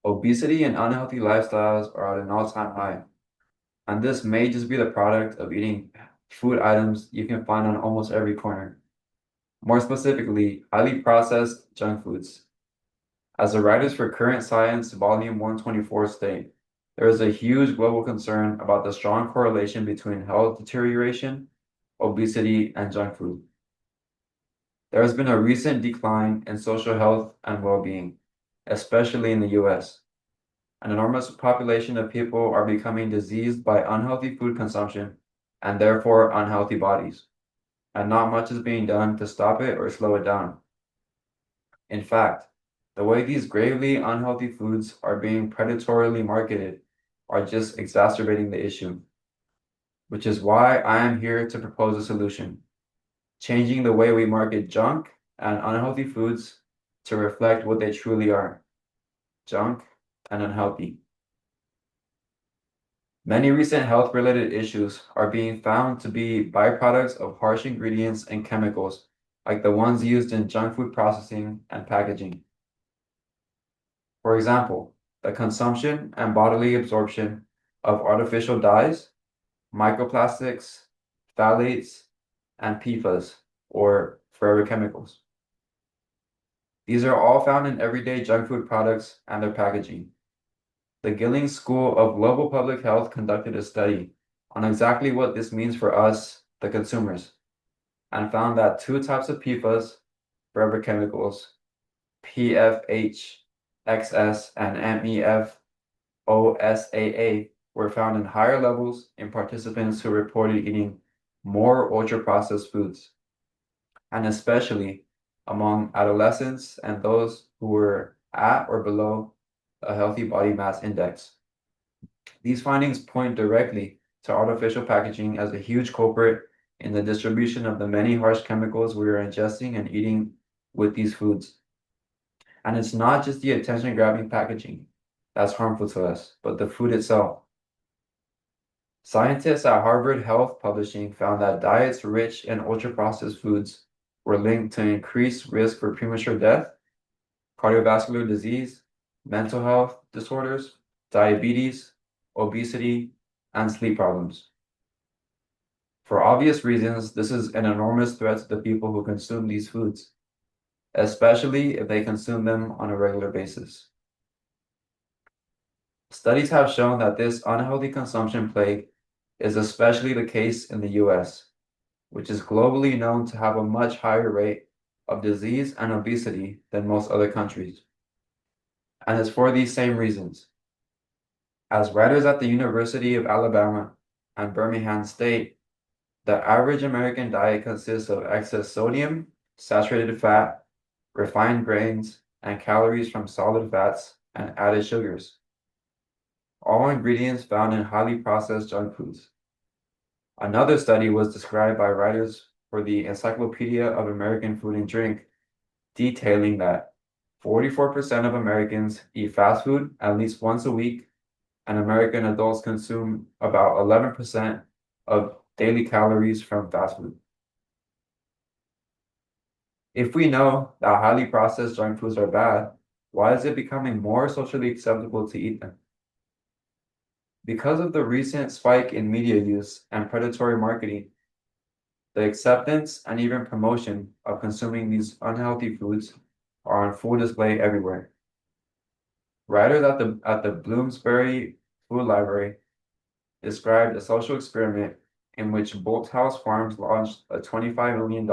Obesity and unhealthy lifestyles are at an all-time high, and this may just be the product of eating food items you can find on almost every corner. More specifically, highly processed junk foods. As the writers for Current Science, Volume 124 state, there is a huge global concern about the strong correlation between health deterioration, obesity, and junk food. There has been a recent decline in social health and well-being, especially in the US. An enormous population of people are becoming diseased by unhealthy food consumption and therefore unhealthy bodies, and not much is being done to stop it or slow it down. In fact, the way these gravely unhealthy foods are being predatorily marketed are just exacerbating the issue, which is why I am here to propose a solution, changing the way we market junk and unhealthy foods to reflect what they truly are, junk and unhealthy. Many recent health-related issues are being found to be byproducts of harsh ingredients and chemicals, like the ones used in junk food processing and packaging. For example, the consumption and bodily absorption of artificial dyes, microplastics, phthalates, and PFAS, or forever chemicals. These are all found in everyday junk food products and their packaging. The Gilling School of Global Public Health conducted a study on exactly what this means for us, the consumers, and found that two types of PFAS, forever chemicals, PFH-XS and MEF-OSAA, were found in higher levels in participants who reported eating more ultra-processed foods, and especially among adolescents and those who were at or below a healthy body mass index. These findings point directly to artificial packaging as a huge culprit in the distribution of the many harsh chemicals we are ingesting and eating with these foods. And it's not just the attention-grabbing packaging that's harmful to us, but the food itself. Scientists at Harvard Health Publishing found that diets rich in ultra-processed foods were linked to increased risk for premature death, cardiovascular disease, mental health disorders, diabetes, obesity, and sleep problems. For obvious reasons, this is an enormous threat to the people who consume these foods, especially if they consume them on a regular basis. Studies have shown that this unhealthy consumption plague is especially the case in the US, which is globally known to have a much higher rate of disease and obesity than most other countries. And it's for these same reasons. As writers at the University of Alabama and Birmingham State, the average American diet consists of excess sodium, saturated fat, refined grains, and calories from solid fats and added sugars, all ingredients found in highly processed junk foods. Another study was described by writers for the Encyclopedia of American Food and Drink, detailing that 44% of Americans eat fast food at least once a week, and American adults consume about 11% of daily calories from fast food. If we know that highly processed junk foods are bad, why is it becoming more socially acceptable to eat them? Because of the recent spike in media use and predatory marketing, the acceptance and even promotion of consuming these unhealthy foods are on full display everywhere. Writers at the Bloomsbury Food Library described a social experiment in which Bolthouse Farms launched a $25 million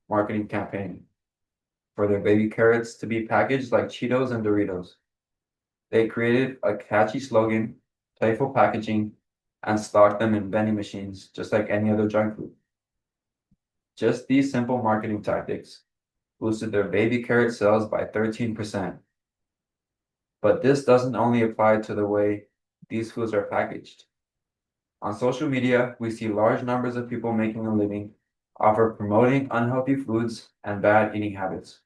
marketing campaign for their baby carrots to be packaged like Cheetos and Doritos. They created a catchy slogan, playful packaging, and stocked them in vending machines just like any other junk food. Just these simple marketing tactics boosted their baby carrot sales by 13%. But this doesn't only apply to the way these foods are packaged. On social media, we see large numbers of people making a living off of promoting unhealthy foods and bad eating habits.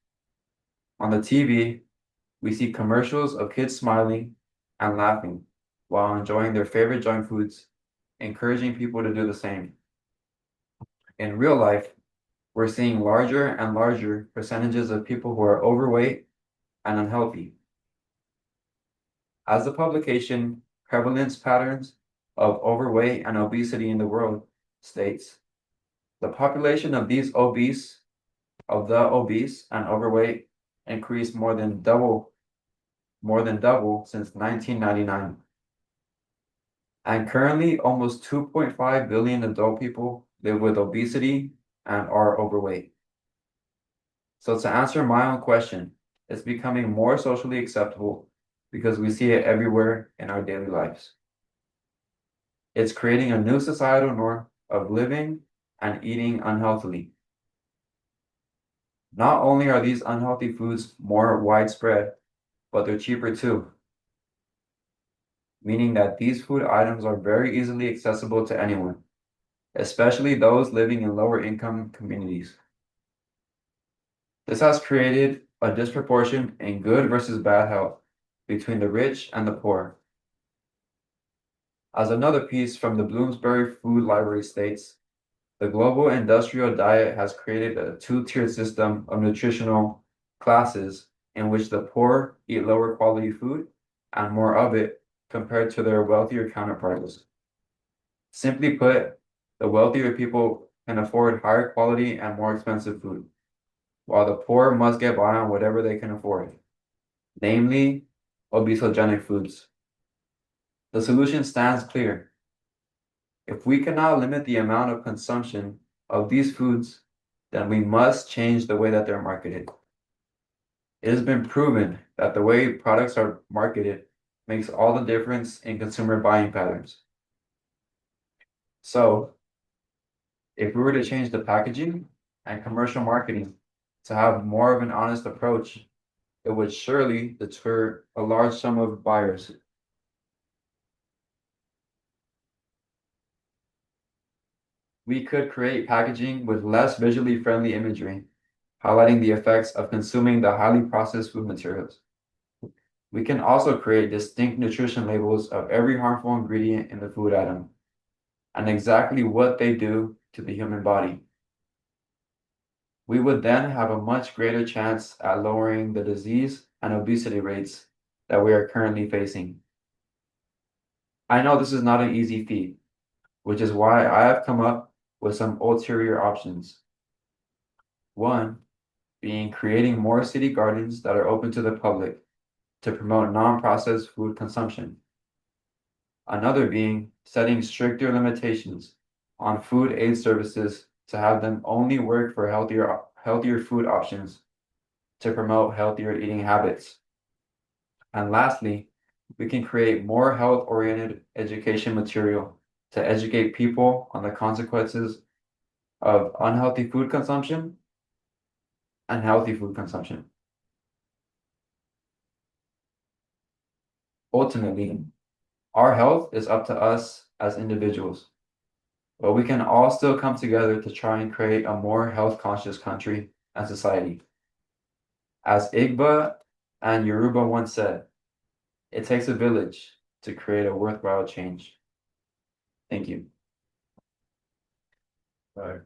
On the TV, we see commercials of kids smiling and laughing while enjoying their favorite junk foods, encouraging people to do the same. In real life, we're seeing larger and larger percentages of people who are overweight and unhealthy. As the publication Prevalence Patterns of Overweight and Obesity in the World states, the population of the obese and overweight increased more than double since 1999. And currently, almost 2.5 billion adult people live with obesity and are overweight. So to answer my own question, it's becoming more socially acceptable because we see it everywhere in our daily lives. It's creating a new societal norm of living and eating unhealthily. Not only are these unhealthy foods more widespread, but they're cheaper too, meaning that these food items are very easily accessible to anyone, especially those living in lower income communities. This has created a disproportion in good versus bad health between the rich and the poor. As another piece from the Bloomsbury Food Library states, the global industrial diet has created a two-tiered system of nutritional classes in which the poor eat lower quality food and more of it compared to their wealthier counterparts. Simply put, the wealthier people can afford higher quality and more expensive food, while the poor must get by on whatever they can afford, namely obesogenic foods. The solution stands clear. If we cannot limit the amount of consumption of these foods, then we must change the way that they're marketed. It has been proven that the way products are marketed makes all the difference in consumer buying patterns. So, if we were to change the packaging and commercial marketing to have more of an honest approach, it would surely deter a large sum of buyers. We could create packaging with less visually friendly imagery, highlighting the effects of consuming the highly processed food materials. We can also create distinct nutrition labels of every harmful ingredient in the food item and exactly what they do to the human body. We would then have a much greater chance at lowering the disease and obesity rates that we are currently facing. I know this is not an easy feat, which is why I have come up with some ulterior options. One being creating more city gardens that are open to the public to promote non-processed food consumption. Another being setting stricter limitations on food aid services to have them only work for healthier food options to promote healthier eating habits. And lastly, we can create more health-oriented education material to educate people on the consequences of unhealthy food consumption and healthy food consumption. Ultimately, our health is up to us as individuals, but we can all still come together to try and create a more health-conscious country and society. As Igba and Yoruba once said, it takes a village to create a worthwhile change. Thank you. Right.